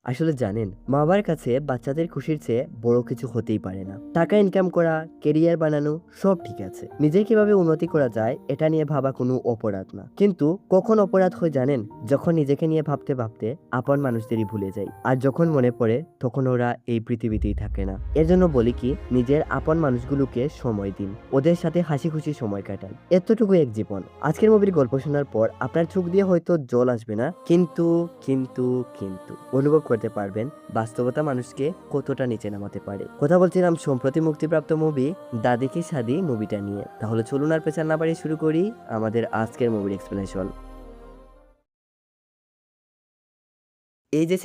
আসলে জানেন, মা বাবার কাছে বাচ্চাদের খুশির চেয়ে বড় কিছু হতেই পারে না। টাকা ইনকাম করা, কেরিয়ার বানানো সব ঠিক আছে, নিজে কিভাবে উন্নতি করা যায় এটা নিয়ে ভাবা কোনো অপরাধ না। কিন্তু কখন অপরাধ হয় জানেন? যখন নিজেকে নিয়ে ভাবতে ভাবতে আপন মানুষদেরই ভুলে যাই, আর যখন মনে পড়ে তখন ওরা এই পৃথিবীতেই থাকে না। এর জন্য বলি কি, নিজের আপন মানুষগুলোকে সময় দিন, ওদের সাথে হাসি খুশি সময় কাটান। এতটুকু এক জীবন। আজকের মুভির গল্প শোনার পর আপনার চোখ দিয়ে হয়তো জল আসবে না, কিন্তু কিন্তু কিন্তু অনুভব করতে পারবেন বাস্তবতা মানুষকে কতটা নিচে নামাতে পারে। কথা বলছিলাম সম্প্রতি মুক্তিপ্রাপ্ত মুভি দাদি কি শাদি মুভিটা নিয়ে। তাহলে চলুন আর পেছাল না বাড়িয়ে শুরু করি আমাদের আজকের মুভির এক্সপ্লেনেশন। এই যে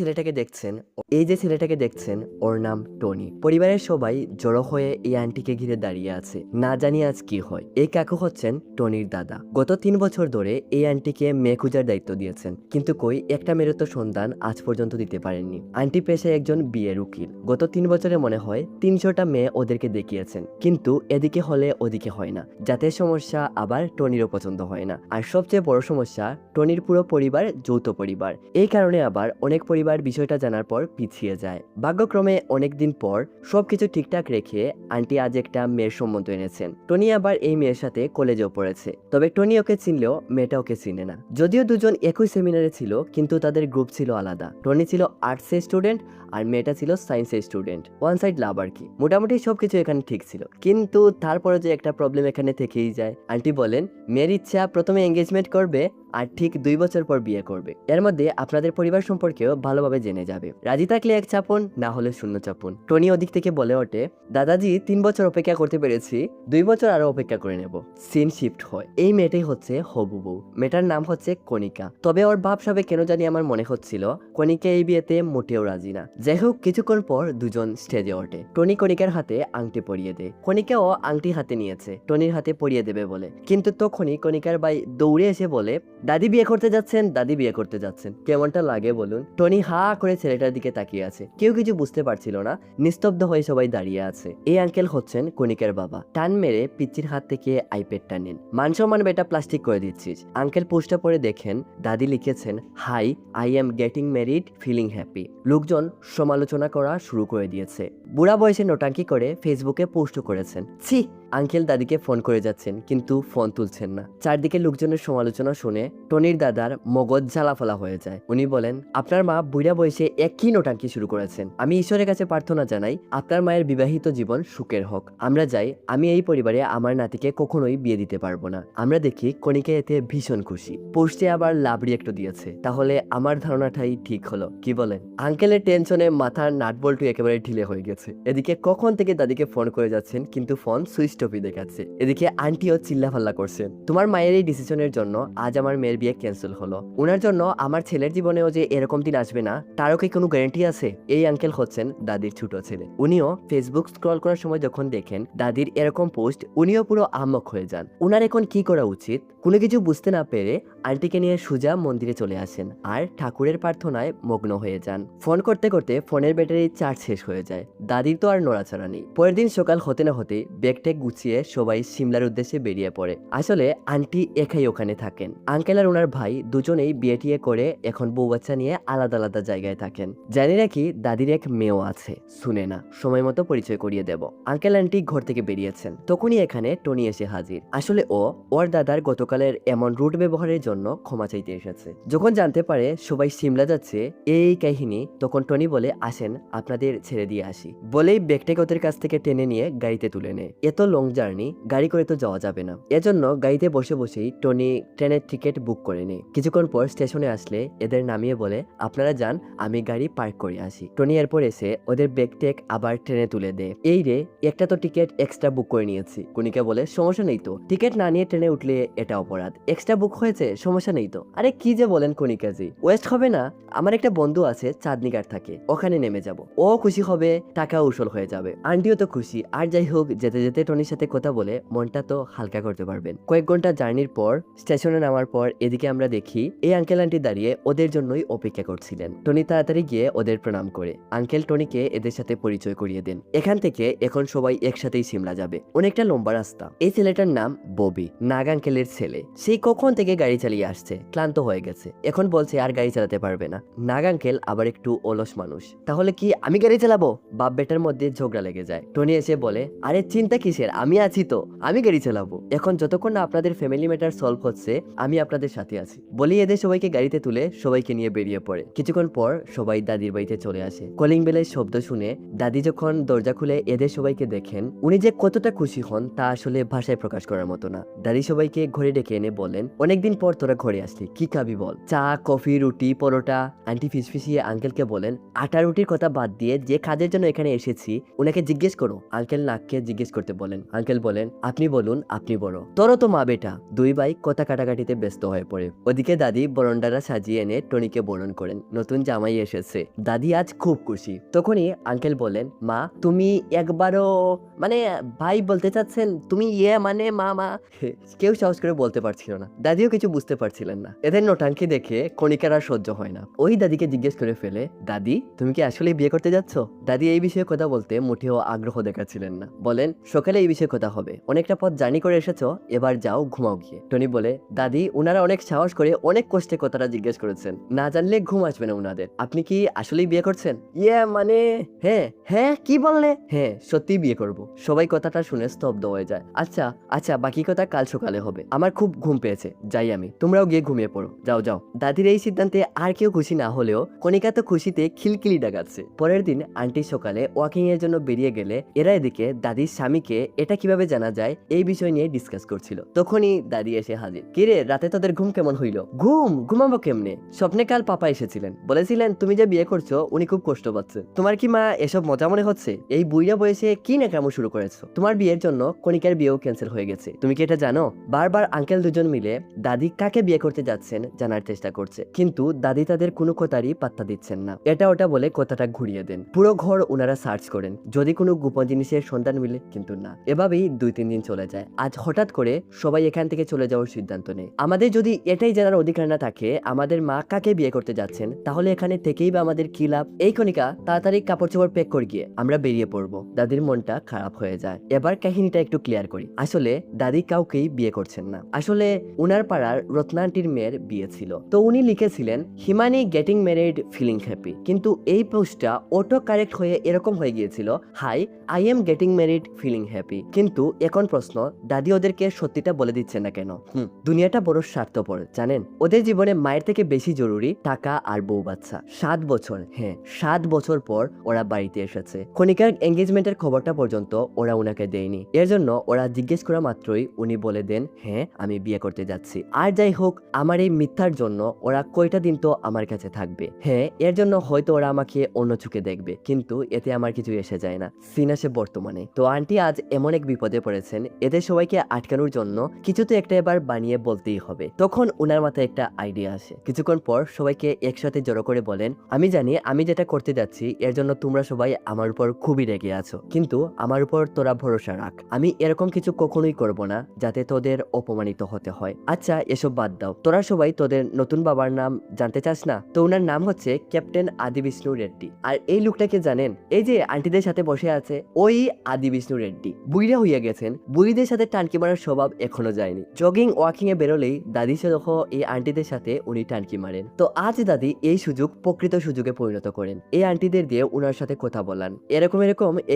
ছেলেটাকে দেখছেন ওর নাম টনি। পরিবারের সবাই জড়ো হয়ে এই আন্টিকে ঘিরে দাঁড়িয়ে আছে, না জানি আজ কি হয়। এই কাকু হচ্ছেন টনির দাদা। গত 3 বছর ধরে এই আন্টিকে মেয়ে খোঁজার দায়িত্ব দিয়েছেন, কিন্তু কই একটা মেয়ের তো সন্ধান আজ পর্যন্ত দিতে পারেননি। আন্টি পেশায় একজন বিয়ের উকিল। গত 3 বছরে মনে হয় 300টা মেয়ে ওদেরকে দেখিয়েছেন, কিন্তু এদিকে হলে ওদিকে হয় না। জাতের সমস্যা, আবার টনিরও পছন্দ হয় না। আর সবচেয়ে বড় সমস্যা, টনির পুরো পরিবার যৌথ পরিবার। এই কারণে আবার অনেক পরিবার বিষয়টা জানার পর পিছিয়ে যায়। ভাগ্যক্রমে অনেকদিন পর সবকিছু ঠিকঠাক রেখে আন্টি আজ একটা মেয়ের সম্বন্ধ এনেছেন। টনি আবার এই মেয়ের সাথে কলেজেও পড়েছে, তবে টনি ওকে চিনলেও মেয়েটা ওকে চিনে না। যদিও দুজন একই সেমিনারে ছিল, কিন্তু তাদের গ্রুপ ছিল আলাদা। টনি ছিল আর্টসের স্টুডেন্ট আর মেয়েটা ছিল সায়েন্সের স্টুডেন্ট। ওয়ান সাইড লাভ আর কি। মোটামুটি সবকিছু এখানে ঠিক ছিল, কিন্তু তারপরে যে একটা প্রবলেম এখানে থেকেই যায়। আন্টি বলেন মেয়ের ইচ্ছা প্রথমে এঙ্গেজমেন্ট করবে আর ঠিক 2 বছর পর বিয়ে করবে। এর মধ্যে আপনাদের পরিবার সম্পর্কেও ভালোভাবে জেনে যাবে। রাজি থাকলে এক চাপন, না হলে শূন্য চাপন। টনি ওদিক থেকে বলে ওঠে, দাদাজি 3 বছর অপেক্ষা করতে পেরেছি, 2 বছর আরো অপেক্ষা করে নেব। সিন শিফট হয়। এই মেয়েটাই হচ্ছে হবু বউ। মেয়েটার নাম হচ্ছে কণিকা। তবে ওর ভাব সাবে কেন জানি আমার মনে হচ্ছিল কণিকা এই বিয়েতে মোটেও রাজি না। যাই হোক, কিছুক্ষণ পর দুজন স্টেজে ওঠে। টনি কণিকার হাতে আংটি পরিয়ে দেয়। কণিকাও আংটি হাতে নিয়েছে টনির হাতে পরিয়ে দেবে বলে, কিন্তু তখনই কণিকার ভাই দৌড়ে এসে বলে, দাদি বিয়ে করতে যাচ্ছেন, দাদি বিয়ে করতে যাচ্ছেন। কেমনটা লাগে বলুন? টনি হা করে ছেলেটার দিকে তাকিয়ে আছে। কেউ কিছু বুঝতে পারছিল না, নিস্তব্ধ হয়ে সবাই দাঁড়িয়ে আছে। এই আঙ্কেল হচ্ছেন কণিকার বাবা। টান মেরে পিচ্চির হাত থেকে আইপ্যাডটা নেন। মান সম্মান বেটা প্লাস্টিক করে দিচ্ছিস। আঙ্কেল পোস্টটা পড়ে দেখেন দাদি লিখেছেন, hi, I am getting married, feeling happy. লোকজন সমালোচনা করা শুরু করে দিয়েছে। বুড়া বয়সে নোটাঙ্কি করে ফেসবুকে পোস্টও করেছেন। ছি! আঙ্কেল দাদিকে ফোন করে যাচ্ছেন, কিন্তু ফোন তুলছেন না। চারদিকে লোকজনের সমালোচনা শুনে টনির দাদার মগজ জ্বালাফালা হয়ে যায়। উনি বলেন, আপনার মা বুড়া বয়সে একই নোটাঙ্কি শুরু করেছেন। আমি ঈশ্বরের কাছে প্রার্থনা জানাই আপনার মায়ের বিবাহিত জীবন সুখের হোক। আমরা যাই, আমি এই পরিবারে আমার নাতিকে কখনোই বিয়ে দিতে পারবো না। আমরা দেখি কণিকা এতে ভীষণ খুশি। পোস্টে আবার লাভ রিয়েক্ট দিয়েছে। তাহলে আমার ধারণাটাই ঠিক হলো, কি বলেন? আঙ্কেলের টেনশনে মাথার নাটবল্টু একেবারে ঢিলে হয়ে গেছে। এদিকে কখন থেকে দাদিকে ফোন করে যাচ্ছেন, কিন্তু ফোন সুইচ অফই দেখাচ্ছে। এদিকে আন্টিও চিল্লাফাল্লা করছেন, তোমার মায়ের এই ডিসিশনের জন্য আজ আমার মেয়ের বিয়ে ক্যান্সেল হলো। ওনার জন্য আমার ছেলের জীবনেও যে এরকম দিন আসবে না, তারও কি কোনো গ্যারান্টি আছে? এই আঙ্কেল হচ্ছেন দাদির ছোট ছেলে। উনিও ফেসবুক স্ক্রল করার সময় যখন দেখেন দাদির এরকম পোস্ট, উনিও পুরো আহম্মক হয়ে যান। উনার এখন কি করা উচিত কোনো কিছু বুঝতে না পেরে আন্টিকে নিয়ে সোজা মন্দিরে চলে আসেন আর ঠাকুরের প্রার্থনায় মগ্ন হয়ে যান। ফোন করতে করতে ফোনের ব্যাটারি চার্জ শেষ হয়ে যায়। দাদির তো আর নড়াচড়া নেই। পরের দিন সকাল হতে না হতে ব্যাগট্যাগ গুছিয়ে সবাই সিমলার উদ্দেশ্যে বেরিয়ে পড়ে। আসলে আন্টি একাই ওখানে থাকেন। আঙ্কেল আর ওনার ভাই দুজনেই বিয়ে টিয়ে করে এখন বউ বাচ্চা নিয়ে আলাদা আলাদা জায়গায় থাকেন। জানি নাকি দাদির এক মেয়েও আছে, শুনে না, সময় মতো পরিচয় করিয়ে দেব। আঙ্কেল আন্টি ঘর থেকে বেরিয়েছেন, তখনই এখানে টনি এসে হাজির। আসলে ওর দাদার গতকালের এমন রুট ব্যবহারের জন্য ক্ষমা চাইতে এসেছে। যখন জানতে পারে সবাই সিমলা যাচ্ছে এই কাহিনী, তখন টনি বলে, আসেন আপনাদের ছেড়ে দিয়ে আসি। বলেই ব্যাগটাকে ওদের কাছ থেকে টেনে নিয়ে গাড়িতে তুলে নেয়। এত লং জার্নি গাড়ি করে তো যাওয়া যাবে না, এজন্য গাড়িতে বসে বসেই টনি ট্রেনের টিকিট বুক করে নেয়। কিছুক্ষণ পর স্টেশনে আসলে এদের নামিয়ে বলে, আপনারা যান, আমি গাড়ি পার্ক করে আসি। টনি এরপর এসে ওদের ব্যাগটেক আবার ট্রেনে তুলে দেয়। এই রে, একটা তো টিকিট এক্সট্রা বুক করে নিয়েছি। কণিকা বলে, সমস্যা নেই তো, টিকিট না নিয়ে ট্রেনে উঠলে এটা অপরাধ। এক্সট্রা বুক হয়েছে, সমস্যা নেই তো। আরে কি যে বলেন কণিকাজি, ওয়েস্ট হবে না? আমার একটা বন্ধু আছে চাঁদনিঘাট থাকে, ওখানে নেমে যাব। ও খুশি হবে, টাকা উসল হয়ে যাবে, আন্টিও তো খুশি। আর যাই হোক, যেতে যেতে টনির সাথে কথা বলে মনটা তো হালকা করতে পারবেন। কয়েক ঘন্টা জার্নির পর স্টেশনে নামার পর এদিকে আমরা দেখি এই আঙ্কেল আন্টি দাঁড়িয়ে ওদের জন্যই অপেক্ষা করছিলেন। টনি তাড়াতাড়ি গিয়ে ওদের প্রণাম করে আঙ্কেল টনিকে এদের সাথে পরিচয় করিয়ে দেন। এখান থেকে এখন সবাই একসাথেই সিমলা যাবে। অনেকটা লম্বা রাস্তা। এই ছেলেটার নাম ববি, নাগ আঙ্কেলের ছেলে। সেই কখন থেকে গাড়ি চালিয়ে চালিয়ে আসছে, ক্লান্ত হয়ে গেছে, এখন বলছে আর গাড়ি চালাতে পারবে না। নাগ আঙ্কেল আবার একটু অলস মানুষ, তাহলে কি আমি গাড়ি চালাবো? বাপ বেটার মধ্যে ঝগড়া লেগে যায়। টনি এসে বলে, আরে চিন্তা কিসের, আমি আছি তো, আমি গাড়ি চালাবো। এখন যতক্ষণ না আপনাদের ফ্যামিলি ম্যাটার সলভ হচ্ছে আমি আপনাদের সাথে আছি। বলি এদের সবাইকে গাড়িতে তুলে সবাইকে নিয়ে বেরিয়ে পড়ে। কিছুক্ষণ পর সবাই দাদির বাড়িতে চলে আসে। কলিং বেলের শব্দ শুনে দাদি যখন দরজা খুলে এদের সবাইকে দেখেন, উনি যে কতটা খুশি হন তা আসলে ভাষায় প্রকাশ করার মতো না। দাদি সবাইকে ঘরে ডেকে এনে বলেন, অনেকদিন পর তোরা ঘরে আসলি, কি খাবি বল? চা, কফি, রুটি, পরোটা। আন্টি ফিসফিসিয়ে আঙ্কেলকে বলেন, আটা রুটির কথা বাদ দিয়ে যে কাজের জন্য এখানে এসেছি উনাকে জিজ্ঞেস করো। আঙ্কেল নাককে জিজ্ঞেস করতে বলেন। আঙ্কেল বলেন, আপনি বলুন, আপনি বড়। তোরও তো মা বেটা। দুই ভাই কথা কাটাকাটিতে ব্যস্ত হয়ে পড়ে। ওদিকে দাদি বরণডারা সাজিয়ে এনে টনিকে বরণ করেন, নতুন জামাই এসেছে। দাদি আজ খুব খুশি। তখনই আঙ্কেল বলেন, মা তুমি একবারও মানে ভাই বলতে চাচ্ছেন, তুমি মানে মা। কেউ সাহস করে বলতে পারছিল না, দাদিও কিছু বুঝতে পারছিলেন না। এদের নোটাঙ্কি দেখে কণিকার আর সহ্য হয় না। ওই দাদিকে জিজ্ঞেস করে ফেলে, দাদি তুমি কি আসলে বিয়ে করতে যাচ্ছ? দাদি এই বিষয়ে কথা বলতে মোটেও আগ্রহ দেখাচ্ছিলেন না। বলেন, সকালে এই বিষয়ে কথা হবে, অনেকটা পথ জার্নি করে এসেছো, এবার যাও ঘুমাও গিয়ে। টনি বলে, দাদি উনারা অনেক সাহস করে অনেক কষ্টে কথাটা জিজ্ঞেস করেছেন, না জানলে ঘুম আসবে না উনাদের। আপনি কি আসলেই বিয়ে করছেন? মানে হ্যাঁ। হ্যাঁ কি বললে? হ্যাঁ সত্যি বিয়ে করব। সবাই কথাটা শুনে স্তব্ধ হয়ে যায়। আচ্ছা আচ্ছা, বাকি কথা কাল সকালে হবে, আমার খুব ঘুম পেয়েছে, যাই আমি, তোমরাও গিয়ে ঘুমিয়ে পড়ো, যাও যাও। দাদির এই সিদ্ধান্তে আর কেউ খুশি না হলেও কণিকা তো খুশিতে খিলখিলি ডাকাচ্ছে। পরের দিন আন্টি সকালে ওয়াকিং এর জন্য বেরিয়ে গেলে এরা এদিকে দাদির স্বামীকে এটা কিভাবে জানা যায় এই বিষয় নিয়ে ডিসকাস করছিল। তখনই দাদি এসে হাজির। কিরে, রাতে তোদের ঘুম কেমন হইল? ঘুমাবো কেমনে? স্বপ্নে কাল পাপা এসেছিলেন, বলেছিলেন তুমি যে বিয়ে করছো উনি খুব কষ্ট পাচ্ছে। তোমার কি মা এসব মজা মনে হচ্ছে? এই বুইড়া বয়সে কি নাকামো শুরু করেছো? তোমার বিয়ের জন্য কণিকার বিয়েও ক্যান্সেল হয়ে গেছে, তুমি কি এটা জানো? বারবার আঙ্কেল দুজন মিলে দাদি কাকে বিয়ে করতে যাচ্ছেন জানার চেষ্টা করছে, কিন্তু দাদি তাদের কোনো কথারই পাত্তা দিচ্ছেন না। এটা ওটা বলে কথাটা ঘুরিয়ে দেন। পুরো ঘর ওনারা সার্চ করেন যদি কোনো গোপন জিনিসের সন্ধান মিলে, কিন্তু না। এভাবেই 2-3 দিন চলে যায়। আজ হঠাৎ করে সবাই এখান থেকে চলে যাওয়ার সিদ্ধান্ত নেয়। আমাদের যদি এটাই জানার অধিকার না থাকে আমাদের মা কাকে বিয়ে করতে যাচ্ছেন, তাহলে এখানে থেকেই বা আমাদের কি লাভ? এই কণিকা তাড়াতাড়ি কাপড় চোপড় প্যাক করে গিয়ে আমরা বেরিয়ে পড়বো। দাদির মনটা খারাপ হয়ে যায়। এবার কাহিনীটা একটু ক্লিয়ার করি। আসলে দাদি কাউকেই বিয়ে করছেন না। আসলে উনার পাড়ার রত্না আন্টির মেয়ের বিয়ে ছিল, তো উনি লিখেছিলেন Himani getting married feeling happy, কিন্তু এই পোস্টটা অটো কারেক্ট হয়ে এরকম হয়ে গিয়েছিল, hi I am getting married feeling happy. কিন্তু এখন প্রশ্ন, দাদি ওদেরকে সত্যিটা বলে দিচ্ছে না কেন? দুনিয়াটা বড় স্বার্থপর জানেন। ওদের জীবনে মায়ের থেকে বেশি জরুরি টাকা আর বউ বাচ্চা। 7 বছর, হ্যাঁ 7 বছর পর ওরা বাড়িতে এসেছে। কণিকার এঙ্গেজমেন্টের খবরটা পর্যন্ত ওরা উনাকে দেয়নি। এর জন্য ওরা জিজ্ঞেস করা মাত্রই উনি বলে দেন, হ্যাঁ আমি বিয়ে করতে যাচ্ছি। আর যাই হোক, আমার এই মিথ্যার জন্য ওরা কয়টা দিন তো আমার কাছে থাকবে। হ্যাঁ এর জন্য হয়তো ওরা আমাকে অন্য চোখে দেখবে, কিন্তু এতে আমার কিছু এসে যায় না। সিন আসে বর্তমানে। তো আন্টি আজ এমন এক বিপদে পড়েছেন, এদের সবাইকে আটকানোর জন্য কিছু তো একটা এবার বানিয়ে বলতেই হবে। তখন উনার মাথায় একটা আইডিয়া আসে। কিছুক্ষণ পর সবাইকে একসাথে জড়ো করে বলেন, আমি জানি আমি যেটা করতে যাচ্ছি এর জন্য তোমরা সবাই আমার উপর খুবই রেগে আছো, কিন্তু আমার উপর তোরা ভরসা রাখ, আমি এরকম কিছু কখনোই করব না যাতে তোদের অপমানিত হতে হয়। আচ্ছা এসব বাদ দাও, তোরা সবাই তোদের নতুন বাবার নাম জানতে চাস না? তো ওনার নাম হচ্ছে ক্যাপ্টেন আদি বিষ্ণু রেড্ডি। আর এই লোকটাকে জানেন? এই যে আন্টিদের সাথে বসে আছে ওই আদি বিষ্ণু রেড্ডি। বুড়িরা হইয়া গেছেন, বুড়িদের সাথে টানকি মারার স্বভাব এখনো যায়নি। জগিং ওয়াকিং এ বেরোলেই দাদি সহ এই আন্টিদের সাথে উনি টানকি মারেন। তো আজ দাদি এই সুযোগ প্রকৃত সুযোগে পরিণত করেন, এই আন্টিদের দিয়ে উনার সাথে কথা বলান। এরকম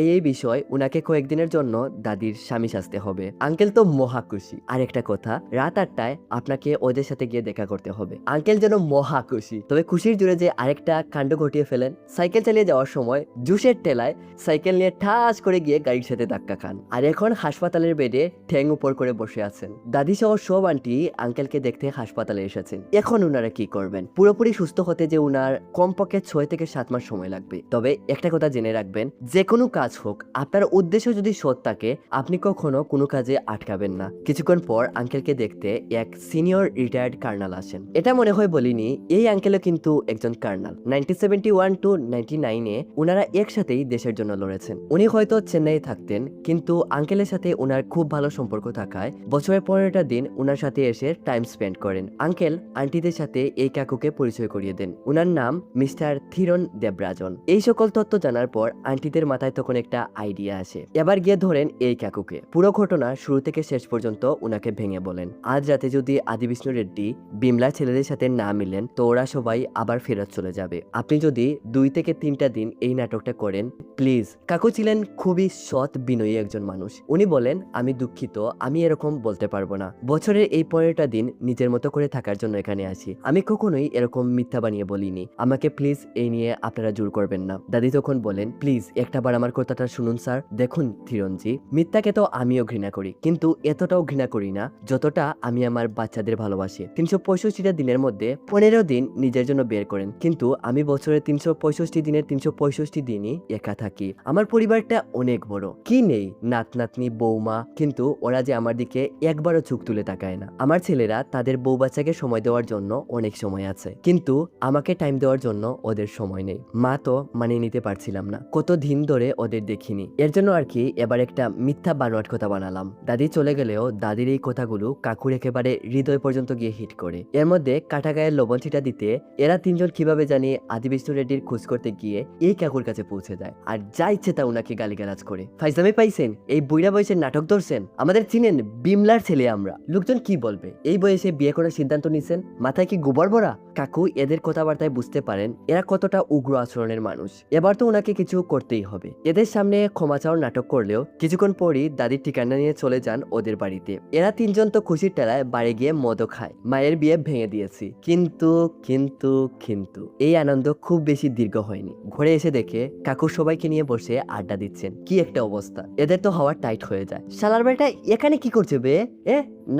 এই বিষয় উনাকে কয়েকদিনের জন্য দাদির স্বামী সাজতে হবে। আঙ্কেল তো মহা খুশি। আর একটা কথা, রাত 8টায় আপনাকে ওদের সাথে গিয়ে দেখা করতে হবে। আঙ্কেল যেন মহা খুশি। তবে খুশির জোরে যে আরেকটা কাণ্ড ঘটিয়ে ফেলেন। সাইকেল চালিয়ে যাওয়ার সময় জুসের টেলায় সাইকেল নিয়ে ঠাস করে গিয়ে গাড়ির সাথে ধাক্কা খান, আর এখন হাসপাতালের বেডে ঠ্যাং উপর করে বসে আছেন। দাদি সহ সব আন্টি আঙ্কেলকে দেখতে হাসপাতালে এসেছেন। এখন উনারা কি করবেন? পুরোপুরি সুস্থ হতে যে উনার কমপক্ষে 6 থেকে 7 মাস সময় লাগবে। তবে একটা কথা জেনে রাখবেন, যে কোনো কাজ হোক আপনার উদ্দেশ্য যদি সৎ থাকে আপনি কখনো কোনো কাজে আটকাবেন না। কিছুক্ষণ পর আঙ্কেলকে দেখতে এক সিনিয়র রিটায়ার্ড কার্নাল আসেন। এটা মনে হয় বলিনি, এই আঙ্কেলও কিন্তু একজন কার্নাল। 1971 to 1999 উনারা একসাথেই দেশের জন্য লড়েছেন। উনি হয়তো চেন্নাই থাকতেন, কিন্তু আঙ্কেলের সাথে উনার খুব ভালো সম্পর্ক থাকায় বছরের 15টা দিন উনার সাথে এসে টাইম স্পেন্ড করেন। আঙ্কেল আন্টিদের সাথে এই কাকুকে পরিচয় করিয়ে দেন। উনার নাম মিস্টার থিরন দেবরাজন। এই সকল তথ্য জানার পর আন্টিদের মাথায় তখন একটা আইডিয়া আসে, এবার গিয়ে ধরেন এই কাকুকে। পুরো ঘটনা শুরু থেকে শেষ পর্যন্ত উনাকে ভেঙে বলেন। আজ রাতে যদি আদি আদি বিষ্ণু রেড্ডি বিমলার ছেলেদের সাথে না মিলেন তো ওরা সবাই আবার ফেরত চলে যাবে। আপনি যদি 2 থেকে 3টা দিন এই নাটকটা করেন প্লিজ। কাকু ছিলেন খুবই সৎ বিনয়ী একজন মানুষ। উনি বলেন, আমি দুঃখিত, আমি এরকম বলতে পারবো না। বছরের এই 15টা দিন নিজের মতো করে থাকার জন্য এখানে আসি। আমি কখনোই এরকম মিথ্যা বানিয়ে বলিনি। আমাকে প্লিজ এই নিয়ে আপনারা জোর করবেন না। দাদি তখন বলেন, প্লিজ একটাবার আমার কথাটা শুনুন স্যার। দেখুন থিরনজি, মিথ্যাকে তো আমিও ঘৃণা করি, কিন্তু এতটাও ঘৃণা করি না যতটা আমি আমার বাচ্চাদের ভালোবাসি। 365টা দিনের মধ্যে 15 দিন নিজের জন্য বের করেন, কিন্তু আমি বছরের 365 দিনের 365 দিনই একা থাকি। আমার পরিবারটা অনেক বড়, কি নেই, নাত নাতনি, বৌমা, কিন্তু ওরা যে আমার দিকে একবারও চোখ তুলে তাকায় না। আমার ছেলেরা তাদের বউ বাচ্চাকে সময় দেওয়ার জন্য অনেক সময় আছে, কিন্তু আমাকে টাইম দেওয়ার জন্য ওদের সময় নেই। মা তো মানিয়ে নিতে পারছিলাম না, কত দিন ধরে ওদের দেখিনি। এর জন্য আর কি এবার একটা মিথ্যা বানোয়াট কথা বানালাম। দাদি চলে গেলেও দাদির এই কথাগুলো কাকুর একেবারে হৃদয় পর্যন্ত গিয়ে হিট করে। এর মধ্যে কাটা গায়ের লবণ ছিটা দিতে এরা 3জন কিভাবে জানি আদি বিষ্ণু রেড্ডির খোঁজ করতে গিয়ে এই কাকুর কাছে পৌঁছে যায়, আর যা ইচ্ছে তা উনাকে গালিগালাজ করে। ফাইজলামি পাইছেন, এই বুইড়া বয়সে নাটক ধরছেন, আমাদের চিনেন, বিমলার ছেলে আমরা, লোকজন কি বলবে, এই বয়সে বিয়ে করার সিদ্ধান্ত নিছেন, মাথায় কি গোবর ভরা? কাকু এদের কথাবার্তায় বুঝতে পারেন এরা কতটা উগ্র আচরণের মানুষ। এবার তো ওনাকে কিছু করতেই হবে। এদের সামনে ক্ষমা চাওয়ার নাটক করলেও কিছুক্ষণ পরই দাদির ঠিকানা নিয়ে চলে যান ওদের বাড়িতে। এরা 3জন তো খুশির টেলায় বাড়ি গিয়ে মদও খায়। মায়ের বিয়ে ভেঙে দিয়েছি, কিন্তু কিন্তু কিন্তু এই আনন্দ খুব বেশি দীর্ঘ হয়নি। ঘরে এসে দেখে কাকু সবাইকে নিয়ে বসে আড্ডা দিচ্ছেন। কি একটা অবস্থা, এদের তো হাওয়া টাইট হয়ে যায়। শালার বেটা এখানে কি করছে বে?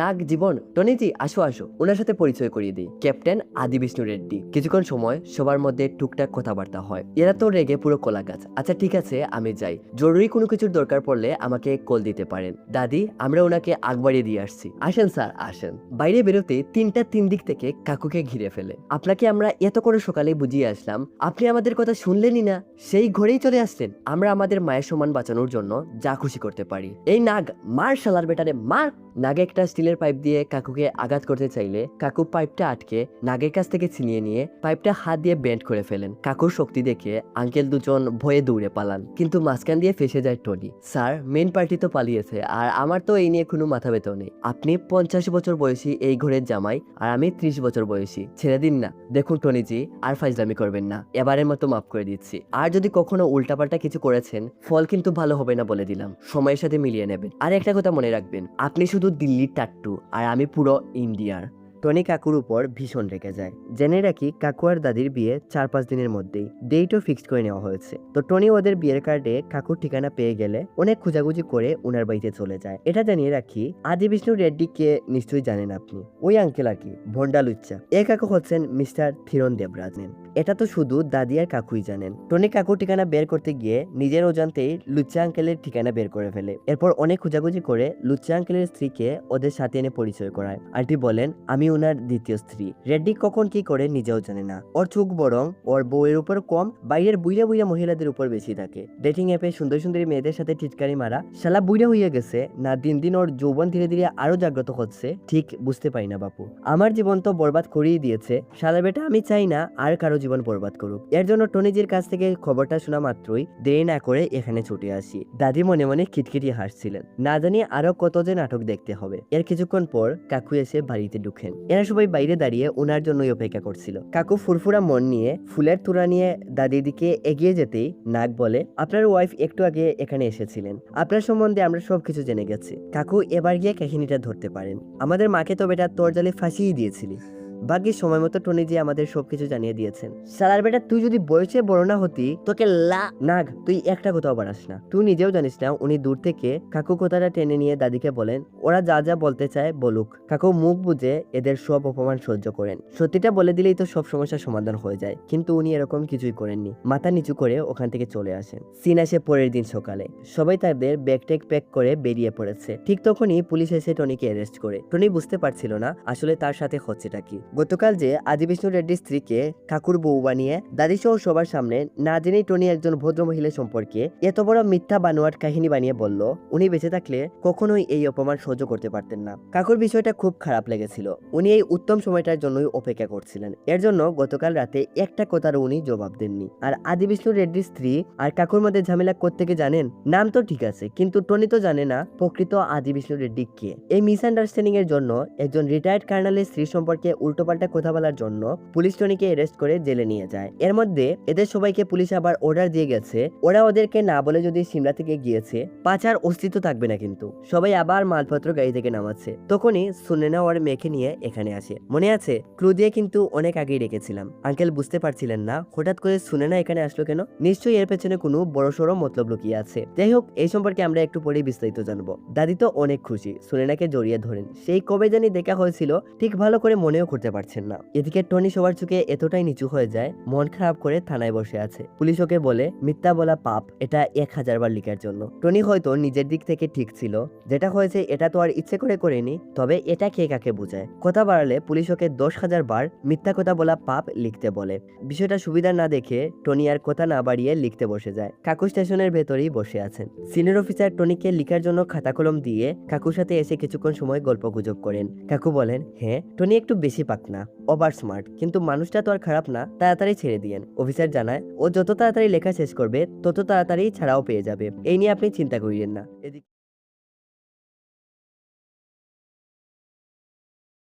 নাগ জীবন, টনিজি আসো আসো, ওনার সাথে পরিচয় করিয়ে দিই, ক্যাপ্টেন আদি বিষ্ণু রেড্ডি। কিছুক্ষণ সময় সবার মধ্যে টুকটাক কথাবার্তা হয়। এরা তো রেগে পুরো কলা গাছ। আচ্ছা ঠিক আছে, আমি যাই, জরুরি কোনো কিছুর দরকার পড়লে আমাকে কল দিতে পারেন। দাদি, আমরা ওনাকে আগ বাড়িয়ে দিয়ে আসছি, আসেন স্যার আসেন। বাইরে বেরোতে 3 দিক থেকে কাকুকে ঘিরে ফেলে। আপনাকে আমরা এত করে সকালে বুঝিয়ে আসলাম, আপনি আমাদের কথা শুনলেনই না, সেই ঘরেই চলে আসছেন। আমরা আমাদের মায়ের সম্মান বাঁচানোর জন্য যা খুশি করতে পারি। এই নাগ, মার শালার বেটারে মার। নাগে একটা স্টিলের পাইপ দিয়ে কাকুকে আঘাত করতে চাইলে কাকু পাইপটা আটকে নাগের কাছ থেকে ছিনিয়ে নিয়ে পাইপটা হাত দিয়ে বেন্ড করে ফেলেন। কাকুর শক্তি দেখে আঙ্কেল দুজন ভয়ে দৌড়ে পালান, কিন্তু মাঝখান দিয়ে ফেসে যায় টনি। স্যার, মেন পার্টি তো পালিয়েছে, আর আমার তো এই নিয়ে কোনো মাথা ব্যথা নেই। আপনি 50 বছর বয়সী এই ঘরের জামাই, আর আমি 30 বছর বয়সী। ছেড়ে দিন না। দেখুন টনিজি, আর ফাইজলামি করবেন না, এবারের মতো মাফ করে দিচ্ছি। আর যদি কখনো উল্টাপাল্টা কিছু করেছেন, ফল কিন্তু ভালো হবে না বলে দিলাম, সময়ের সাথে মিলিয়ে নেবেন। আর একটা কথা মনে রাখবেন, আপনি শুধু দিল্লির টাট্টু, আর আমি পুরো ইন্ডিয়ার। টনি কাকুর উপর ভীষণ রেগে যায়। জেনে রাখি কাকু আর দাদির বিয়ে 4-5 দিনের মধ্যেই ডেটও ফিক্সড করে নেওয়া হয়েছে। তো টনি ওদের বিয়ের কার্ডে কাকুর ঠিকানা পেয়ে গেলে অনেক খোঁজাখুঁজি করে ওনার বাড়িতে চলে যায়। এটা জানিয়ে রাখি, আদি বিষ্ণু রেড্ডিকে নিশ্চয়ই জানেন আপনি, ওই আঙ্কেল আর কি, ভন্ডা লুচ্চা। এই কাকু হচ্ছেন মিস্টার থিরন দেবরাজ। এটা তো শুধু দাদি আর কাকুই জানেন। টনি কাকুর ঠিকানা বের করতে গিয়ে নিজের অজান্তেই লুচ্চা আঙ্কেলের ঠিকানা বের করে ফেলে। এরপর অনেক খোঁজাখুঁজি করে লুচ্চা আঙ্কেলের স্ত্রীকে ওদের সাথে এনে পরিচয় করায়। আন্টি বলেন, আমি ওনার দ্বিতীয় স্ত্রী। রেড্ডি কখন কি করে নিজেও জানে না। ওর চোখ বরং ওর বউয়ের উপর কম, বাইরের বুইড়া বুইড়া মহিলাদের উপর বেশি থাকে। ডেটিং অ্যাপে সুন্দর সুন্দরী মেয়েদের সাথে টিটকারি মারা শালা বুইড়া হয়ে গেছে না। দিন দিন ওর যৌবন ধীরে ধীরে আরো জাগ্রত হচ্ছে, ঠিক বুঝতে পারি না বাপু। আমার জীবন তো বরবাদ করেই দিয়েছে শালা বেটা, আমি চাই না আর কারো জীবন বরবাদ করুক। এর জন্য টনিজির কাছ থেকে খবরটা শোনা মাত্রই দেরি না করে এখানে ছুটে আসি। দাদি মনে মনে খিটখিটি হাসছিলেন, না জানি আরো কত যে নাটক দেখতে হবে। এর কিছুক্ষণ পর কাকু এসে বাড়িতে ঢুকেন। এরা সবাই বাইরে দাঁড়িয়ে ওনার জন্যই অপেক্ষা করছিল। কাকু ফুরফুরা মন নিয়ে ফুলের তোড়া নিয়ে দাদির দিকে এগিয়ে যেতেই নাগ বলে, আপনার ওয়াইফ একটু আগে এখানে এসেছিলেন, আপনার সম্বন্ধে আমরা সবকিছু জেনে গেছি। কাকু এবার গিয়ে কাহিনীটা ধরতে পারেন। আমাদের মাকে তো বেটা তোর জালে ফাঁসিয়ে দিয়েছিলি, ভাগ্যিস সময় মতো টনি জি আমাদের সবকিছু জানিয়ে দিয়েছেন। সালার বেটা, তুই যদি বয়সে বড় না হতি তোকে নাগ, তুই একটা কথাও বাড়াস না। তুই নিজেও জানিস না। উনি দূর থেকে কাকু কথাটা টেনে নিয়ে দাদিকে বলেন, ওরা যা যা বলতে চায় বলুক। কাকু মুখ বুঝে এদের সব অপমান সহ্য করেন। সত্যিটা বলে দিলেই তো সব সমস্যার সমাধান হয়ে যায়, কিন্তু উনি এরকম কিছুই করেননি। মাথা নিচু করে ওখান থেকে চলে আসেন। সিন আসে পরের দিন সকালে। সবাই তাদের ব্যাগ ট্যাগ প্যাক করে বেরিয়ে পড়েছে। ঠিক তখনই পুলিশ এসে টনিকে অ্যারেস্ট করে। টনি বুঝতে পারছিল না আসলে তার সাথে হচ্ছেটা কি। গতকাল যে আদি বিষ্ণু রেড্ডির স্ত্রীকে কাকুর বউ বানিয়ে দাদি সহ সবার সামনে না জেনেই টনি একজন ভদ্র মহিলা সম্পর্কে এত বড় মিথ্যা বানোয়াট কাহিনী বানিয়ে বলল, উনি বেঁচে থাকলে কখনোই এই অপমান সহ্য করতে পারতেন না। কাকুর বিষয়টা খুব খারাপ লেগেছিল। উনি এই উত্তম সময়টার জন্যই অপেক্ষা করছিলেন। এর জন্য গতকাল রাতে একটা কথারও উনি জবাব দেননি। আর আদি বিষ্ণু রেড্ডির স্ত্রী আর কাকুর মধ্যে ঝামেলা কোত্থেকে জানেন? নাম তো ঠিক আছে, কিন্তু টনি তো জানে না প্রকৃত আদি বিষ্ণু রেড্ডি কে। এই মিসআন্ডারস্ট্যান্ডিং এর জন্য একজন রিটায়ার্ড কার্নালের স্ত্রী সম্পর্কে উল্টোপাল্টা কথা বলার জন্য পুলিশ টনিকে অ্যারেস্ট করে জেলে নিয়ে যায়। এর মধ্যে এদের সবাইকে পুলিশ আবার অর্ডার দিয়ে গেছে, ওরা ওদেরকে না বলে যদি সিমলা থেকে গিয়েছে পাচার অস্তিত্ব থাকবে না। কিন্তু সবাই আবার মালপত্র গাড়ি থেকে নামাচ্ছে। তখনই সুনেনা ওর মেয়েকে নিয়ে এখানে আসে। মনে আছে, ক্লু দিয়ে কিন্তু অনেক আগেই রেখেছিলাম। আঙ্কেল বুঝতে পারছিলেন না হঠাৎ করে সুনেনা এখানে আসলো কেন। নিশ্চয়ই এর পেছনে কোনো বড়সড় মতলব লুকিয়ে আছে। যাই হোক, এই সম্পর্কে আমরা একটু পরেই বিস্তারিত জানবো। দাদি তো অনেক খুশি, সুনেনাকে জড়িয়ে ধরেন। সেই কবে জানি দেখা হয়েছিল ঠিক ভালো করে মনেও করতে পারছেন না। এদিকে টনি সবার চোখে এতটাই নিচু হয়ে যায়, মন খারাপ করে থানায় বসে আছে। পুলিশ ওকে বলে মিথ্যা বলা পাপ, এটা 1000 বার লিখার জন্য। টনি হয়তো নিজের দিক থেকে ঠিক ছিল, যেটা হয়েছে এটা তো আর ইচ্ছে করে করেনি। তবে এটা কে কাকে বোঝায়? কথা বাড়ালে পুলিশ ওকে 10,000 বার মিথ্যা কথা বলা পাপ লিখতে বলে। বিষয়টা সুবিধা না দেখে টনি আর কথা না বাড়িয়ে লিখতে বসে যায়। কাকু স্টেশনের ভেতরেই বসে আছেন। সিনিয়র অফিসার টনিকে লিখার জন্য খাতা কলম দিয়ে কাকুর সাথে এসে কিছুক্ষণ সময় গল্প গুজব করেন। কাকু বলেন, হ্যাঁ টনি একটু বেশি পাকনা, ওভার স্মার্ট, কিন্তু মানুষটা তো আর খারাপ না, তাড়াতাড়ি ছেড়ে দিয়েন। অফিসার জানায় ও যত তাড়াতাড়ি লেখা শেষ করবে তত তাড়াতাড়ি ছাড়াও পেয়ে যাবে, এই নিয়ে আপনি চিন্তা করিয়েন না। এদিকে